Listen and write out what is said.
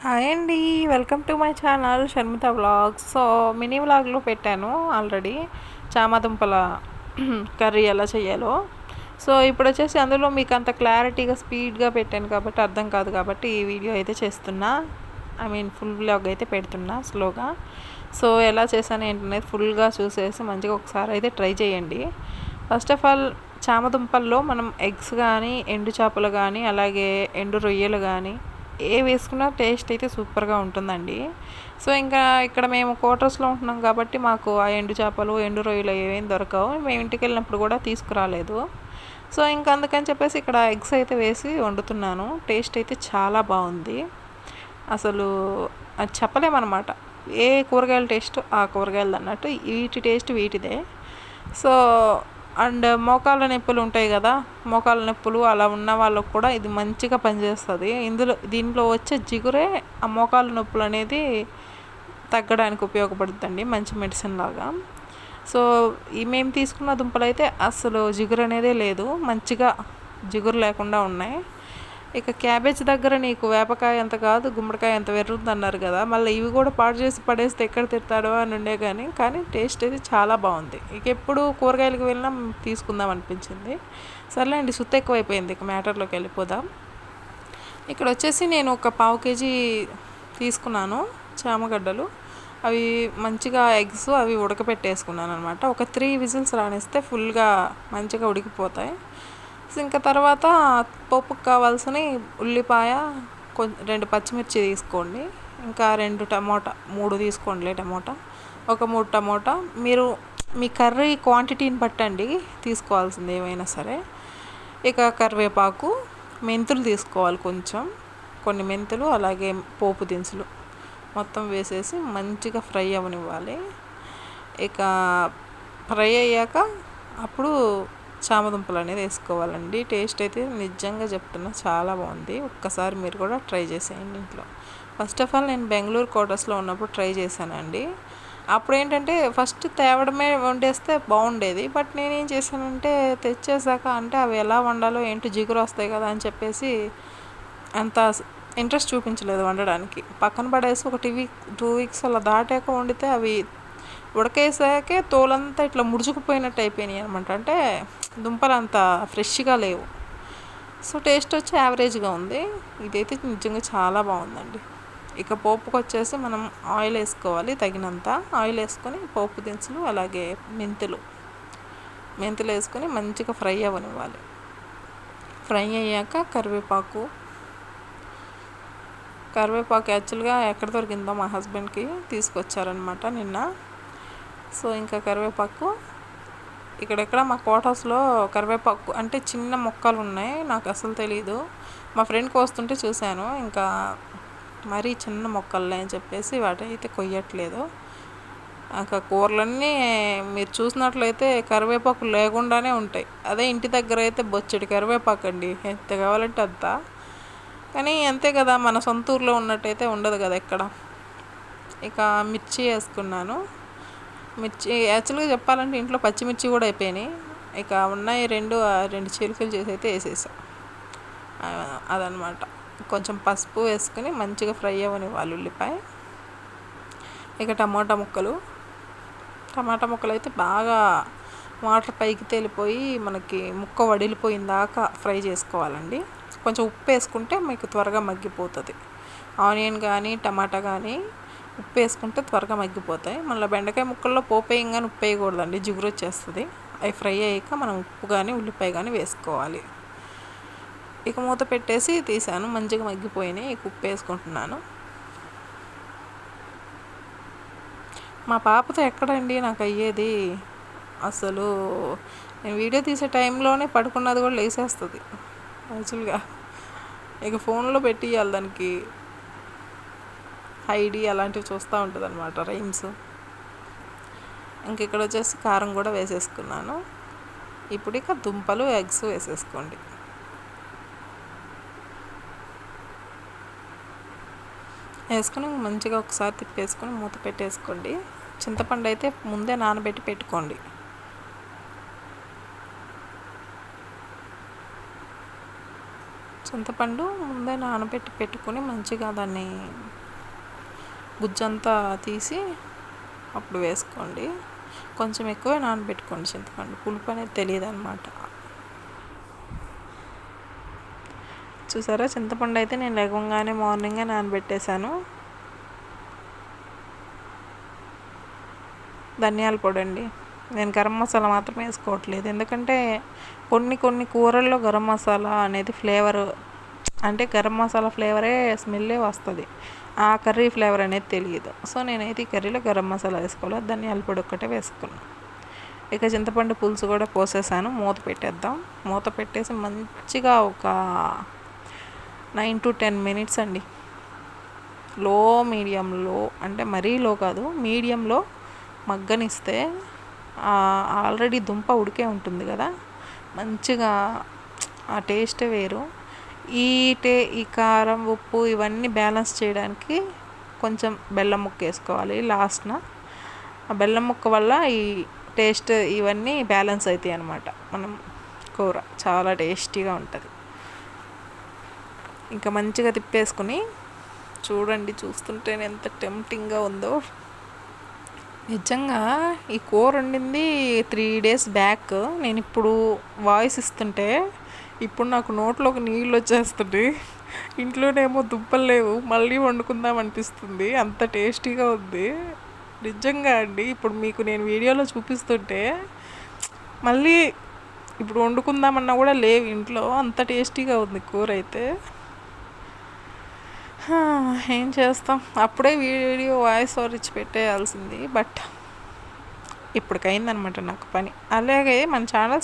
Hi అండి. Welcome to my channel Sharmitha vlogs. So mini వ్లాగ్లో పెట్టాను ఆల్రెడీ చామదుంపల కర్రీ ఎలా చేయాలో. సో ఇప్పుడు వచ్చేసి అందులో మీకు అంత క్లారిటీగా స్పీడ్గా పెట్టాను కాబట్టి అర్థం కాదు కాబట్టి ఈ వీడియో అయితే చేస్తున్నా. ఫుల్ వ్లాగ్ అయితే పెడుతున్నా స్లోగా. సో ఎలా చేశాను ఏంటనేది ఫుల్గా చూసేసి మంచిగా ఒకసారి అయితే ట్రై చేయండి. ఫస్ట్ ఆఫ్ ఆల్ చామదుంపల్లో మనం ఎగ్స్ కానీ, ఎండు చేపలు కానీ, అలాగే ఎండు రొయ్యలు కానీ ఏ వేసుకున్నా టేస్ట్ అయితే సూపర్గా ఉంటుందండి. సో ఇంకా ఇక్కడ మేము క్వార్టర్స్లో ఉంటున్నాం కాబట్టి మాకు ఆ ఎండు చేపలు, ఎండు రొయ్యలు ఏమేమి దొరకవు. మేము ఇంటికి వెళ్ళినప్పుడు కూడా తీసుకురాలేదు. సో ఇంకా అందుకని చెప్పేసి ఇక్కడ ఎగ్స్ అయితే వేసి వండుతున్నాను. టేస్ట్ అయితే చాలా బాగుంది. అసలు అది చెప్పలేమన్నమాట. ఏ కూరగాయల టేస్ట్ ఆ కూరగాయలు అన్నట్టు వీటి టేస్ట్ వీటిదే. సో అండ్ మోకాళ్ళ నొప్పులు ఉంటాయి కదా, మోకాళ్ళ నొప్పులు అలా ఉన్న వాళ్ళకు కూడా ఇది మంచిగా పనిచేస్తుంది. దీంట్లో వచ్చే జిగురే ఆ మోకాళ్ళ నొప్పులు అనేది తగ్గడానికి ఉపయోగపడుతుందండి, మంచి మెడిసిన్ లాగా. సో మేము తీసుకున్న దుంపలు అయితే అసలు జిగురు అనేదే లేదు, మంచిగా జిగురు లేకుండా ఉన్నాయి. ఇక క్యాబేజ్ దగ్గర నీకు వేపకాయ ఎంత కాదు గుమ్మడికాయ ఎంత వెర్రుంది అన్నారు కదా, మళ్ళీ ఇవి కూడా పాడు చేసి పడేస్తే ఎక్కడ తిడతాడో అని ఉండే కానీ టేస్ట్ అయితే చాలా బాగుంది. ఇక ఎప్పుడు కూరగాయలకు వెళ్ళినా తీసుకుందాం అనిపించింది. సర్లేండి, సుత్త ఎక్కువైపోయింది, ఇక మ్యాటర్లోకి వెళ్ళిపోదాం. ఇక్కడ వచ్చేసి నేను ఒక 1/2 kg తీసుకున్నాను చామగడ్డలు. అవి మంచిగా ఎగ్స్ అవి ఉడకపెట్టేసుకున్నాను అనమాట. ఒక 3 విజిల్స్ రానిస్తే ఫుల్గా మంచిగా ఉడికిపోతాయి. ఇంకా తర్వాత పప్పుకు కావాల్సిన ఉల్లిపాయ, 2 పచ్చిమిర్చి తీసుకోండి, ఇంకా 2 టమోటా, 3 తీసుకోండిలే టమోటా, ఒక 3 టమోటా. మీరు మీ కర్రీ క్వాంటిటీని బట్టండి తీసుకోవాల్సింది ఏమైనా సరే. ఇక కరివేపాకు, మెంతులు తీసుకోవాలి కొన్ని మెంతులు, అలాగే పోపు దినుసులు మొత్తం వేసేసి మంచిగా ఫ్రై అవ్వనివ్వాలి. ఇక ఫ్రై అయ్యాక అప్పుడు చామదుంపలు అనేది వేసుకోవాలండి. టేస్ట్ అయితే నిజంగా చెప్తున్నా చాలా బాగుంది. ఒక్కసారి మీరు కూడా ట్రై చేసేయండి ఇంట్లో. ఫస్ట్ ఆఫ్ ఆల్ నేను బెంగళూరు క్వార్టర్స్లో ఉన్నప్పుడు ట్రై చేశానండి. అప్పుడు ఏంటంటే ఫస్ట్ తేవడమే వండేస్తే బాగుండేది. బట్ నేనేం చేశానంటే తెచ్చేసాక అంటే అవి ఎలా వండాలో ఏంటి జిగురు వస్తాయి కదా అని చెప్పేసి అంత ఇంట్రెస్ట్ చూపించలేదు వండడానికి. పక్కన పడేసి ఒక 2 weeks అలా దాటాక వండితే అవి ఉడకేసాకే తోలంతా ఇట్లా ముడుచుకుపోయినట్టు అయిపోయినాయి అనమాట. అంటే దుంపలు అంత ఫ్రెష్గా లేవు. సో టేస్ట్ వచ్చి యావరేజ్గా ఉంది. ఇదైతే నిజంగా చాలా బాగుందండి. ఇక పోపుకి వచ్చేసి మనం ఆయిల్ వేసుకోవాలి, తగినంత ఆయిల్ వేసుకొని పోపు దినుసులు అలాగే మెంతులు వేసుకొని మంచిగా ఫ్రై అవ్వనివ్వాలి. ఫ్రై అయ్యాక కరివేపాకు యాక్చువల్గా ఎక్కడ దొరికిందో మా హస్బెండ్కి తీసుకొచ్చారనమాట నిన్న. సో ఇంకా కరివేపాకు ఇక్కడెక్కడ మా క్వార్టర్స్లో కరివేపాకు అంటే చిన్న మొక్కలు ఉన్నాయి, నాకు అసలు తెలీదు. మా ఫ్రెండ్కి వస్తుంటే చూశాను, ఇంకా మరీ చిన్న మొక్కలే అని చెప్పేసి వాటి అయితే కొయ్యట్లేదు. ఇంకా కూరలన్నీ మీరు చూసినట్లయితే కరివేపాకు లేకుండానే ఉంటాయి. అదే ఇంటి దగ్గర అయితే బొచ్చడి కరివేపాకు అండి, ఎంత కావాలంటే అంత. కానీ అంతే కదా, మన సొంత ఊర్లో ఉన్నట్టయితే ఉండదు కదా ఎక్కడ. ఇక మిర్చి వేసుకున్నాను. మిర్చి యాక్చువల్గా చెప్పాలంటే ఇంట్లో పచ్చిమిర్చి కూడా అయిపోయినాయి. ఇక ఉన్నాయి 2 చీలికలు చేసి అయితే వేసేసా. అదనమాట. కొంచెం పసుపు వేసుకుని మంచిగా ఫ్రై అవ్వనివ్వాలి ఉల్లిపాయ. ఇక టమాటా ముక్కలు అయితే బాగా వాటర్ పైకి తేలిపోయి మనకి ముక్క వడిలిపోయిన దాకా ఫ్రై చేసుకోవాలండి. కొంచెం ఉప్పు వేసుకుంటే మీకు త్వరగా మగ్గిపోతుంది. ఆనియన్ కానీ టమాటా కానీ ఉప్పు వేసుకుంటే త్వరగా మగ్గిపోతాయి. మళ్ళీ బెండకాయ ముక్కల్లో పోపు వేయంగానే ఉప్పు వేయకూడదండి, జిగురు వచ్చేస్తుంది. అవి ఫ్రై అయ్యాక మనం ఉప్పు కానీ ఉల్లిపాయ కానీ వేసుకోవాలి. ఇక మూత పెట్టేసి తీసాను, మంచిగా మగ్గిపోయినాయి. ఇక ఉప్పు వేసుకుంటున్నాను. మా పాపతో ఎక్కడండి నాకు అయ్యేది, అసలు నేను వీడియో తీసే టైంలోనే పడుకున్నది కూడా లేసేస్తుంది యాక్చువల్గా. ఇక ఫోన్లో పెట్టి ఇవ్వాలి దానికి, హైడి అలాంటివి చూస్తూ ఉంటుంది అనమాట, రైమ్స్. ఇంక ఇక్కడ వచ్చేసి కారం కూడా వేసేసుకున్నాను. ఇప్పుడు ఇక దుంపలు ఎగ్స్ వేసేసుకోండి. వేసుకుని మంచిగా ఒకసారి తిప్పేసుకొని మూత పెట్టేసుకోండి. చింతపండు అయితే ముందే నానబెట్టి పెట్టుకోండి. చింతపండు ముందే నానబెట్టి పెట్టుకొని మంచిగా దాన్ని గుజ్జంతా తీసి అప్పుడు వేసుకోండి. కొంచెం ఎక్కువే నానబెట్టుకోండి చింతపండు, పులుపు అనేది తెలియదు అనమాట. చూసారా, చింతపండు అయితే నేను లేవగానే మార్నింగే నానబెట్టేశాను. ధనియాల పొడి అండి, నేను గరం మసాలా మాత్రం వేసుకోవట్లేదు. ఎందుకంటే కొన్ని కూరల్లో గరం మసాలా అనేది ఫ్లేవర్, అంటే గరం మసాలా ఫ్లేవరే స్మెల్లే వస్తుంది, ఆ కర్రీ ఫ్లేవర్ అనేది తెలియదు. సో నేనైతే ఈ కర్రీలో గరం మసాలా వేసుకోవాలి, ధనియాల పొడి ఒక్కటే వేసుకున్నాను. ఇక చింతపండు పులుసు కూడా పోసేసాను. మూత పెట్టేద్దాం. మూత పెట్టేసి మంచిగా ఒక 9 to 10 minutes అండి, మీడియంలో, అంటే మరీ లో కాదు, మీడియంలో మగ్గనిస్తే ఆల్రెడీ దుంప ఉడికే ఉంటుంది కదా, మంచిగా ఆ టేస్టే వేరు. ఈ కారం, ఉప్పు ఇవన్నీ బ్యాలెన్స్ చేయడానికి కొంచెం బెల్లం ముక్క వేసుకోవాలి లాస్ట్న. ఆ బెల్లం ముక్క వల్ల ఈ టేస్ట్ ఇవన్నీ బ్యాలెన్స్ అవుతాయి అన్నమాట. మనం కూర చాలా టేస్టీగా ఉంటుంది. ఇంకా మంచిగా తిప్పేసుకుని చూడండి, చూస్తుంటేనే ఎంత టెంప్టింగ్గా ఉందో. నిజంగా ఈ కూర వండింది 3 days బ్యాక్. నేను ఇప్పుడు వాయిస్ ఇస్తుంటే ఇప్పుడు నాకు నోట్లోకి నీళ్ళు వచ్చేస్తుంది. ఇంట్లోనేమో దుంపలు లేవు, మళ్ళీ వండుకుందాం అనిపిస్తుంది, అంత టేస్టీగా ఉంది నిజంగా అండి. ఇప్పుడు మీకు నేను వీడియోలో చూపిస్తుంటే మళ్ళీ ఇప్పుడు వండుకుందామన్నా కూడా లేవు ఇంట్లో, అంత టేస్టీగా ఉంది కూర అయితే. ఏం చేస్తాం, అప్పుడే వీడియో వాయిస్ ఓవర్ ఇచ్చి పెట్టేయాల్సింది, బట్ ఇప్పటికైందనమాట నాకు పని. అలాగే మన ఛానల్